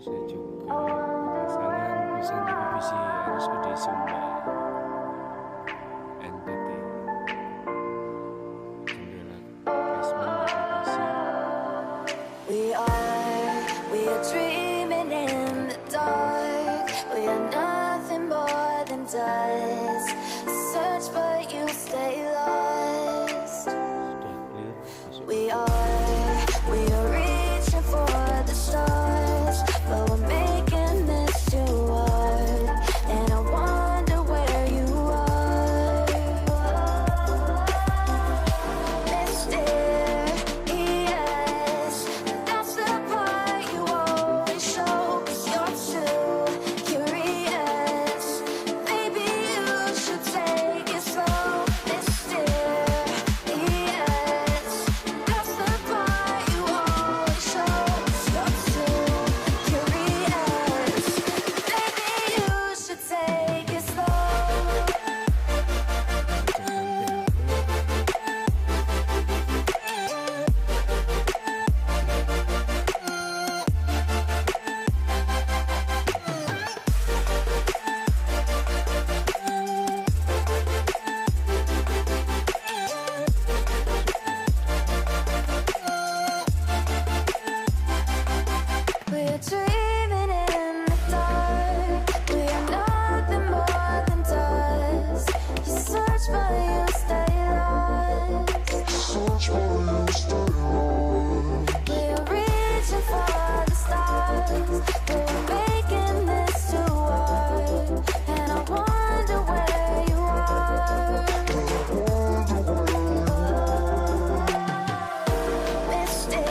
saya juga pasangan lulusan divisi RSUD Sumba NTT jendela placement di divisi. We are dreaming in the dark. We are nothing more than dust. Search but you stay lost. We are reaching for the stars, but we're making this too hard. And I wonder where you are, mysterious. That's the part you always show, 'cause you're too curious. Maybe you should take it slow, mysterious. That's the part you always show, 'cause you're too curious. Maybe you should take it slow. We're dreaming in the dark. We are nothing more than dust. You search but you stay lost. We are reaching for the stars. We're making this too hard. And I wonder where you are, mysterious.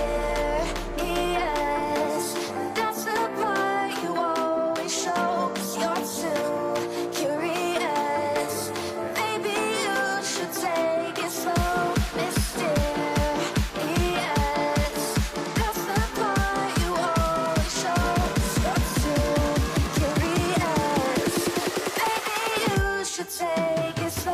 That's the part you always show, 'cause you're too curious. Maybe you should take it slow, mysterious. That's the part you always show, 'cause you're too curious. Maybe you should take it slow.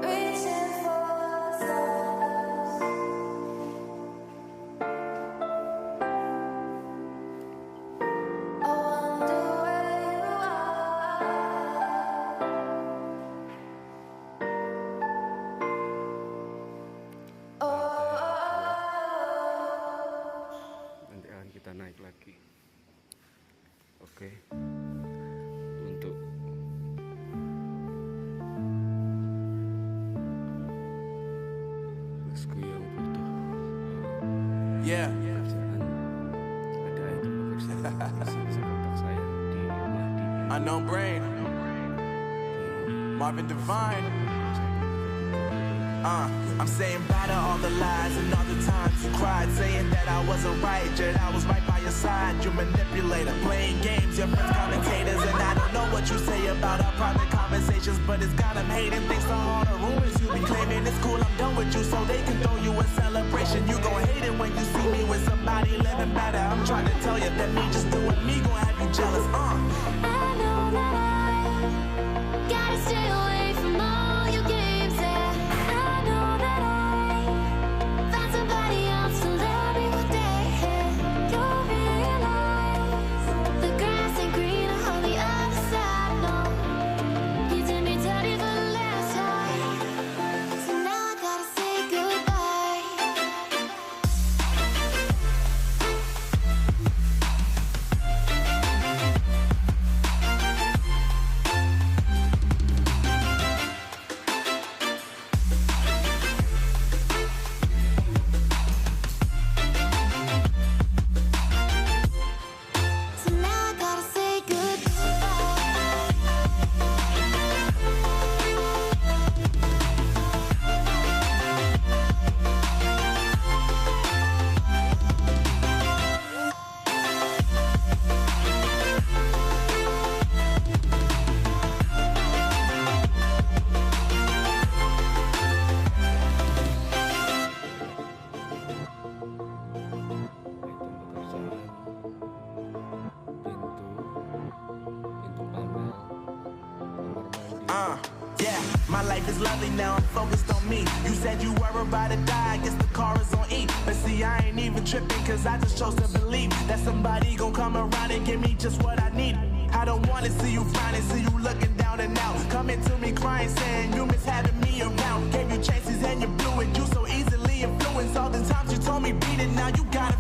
Reaching for the stars. I wonder where you are. Nanti akan kita naik lagi. Oke. Untuk bosku yang butuh Yeah. pekerjaan, ada itu pekerjaan bisa kontak saya di rumah di Unknown Brain, Marvin Divine. I'm saying bye to all the lies and all the times you cried, saying that I wasn't right, yet I was right by your side. You manipulator, playing games, your friends commentators, and I don't know what you say about our private conversations, but it's got them hating. Thanks to all the rumors you be claiming, it's cool, I'm done with you, so they can throw you a celebration. You gon' hate it when you see me with somebody living better. I'm trying to tell you that me just doing me gon' have you jealous. I know that I gotta stay away from all your games, yeah. I know that I found somebody else to love me one day. You'll realize the grass ain't greener on the other side, no. You did me dirty for the last time, so now I gotta say goodbye. Yeah, my life is lovely now, I'm focused on me. You said you were about to die, I guess the car is on E. But see, I ain't even tripping, cause I just chose to believe that somebody gon' come around and give me just what I need. I don't wanna see you finally, see you looking down and out. Coming to me crying, saying you miss having me around. Gave you chances and you blew it, you so easily influenced. All the times you told me beat it, now you gotta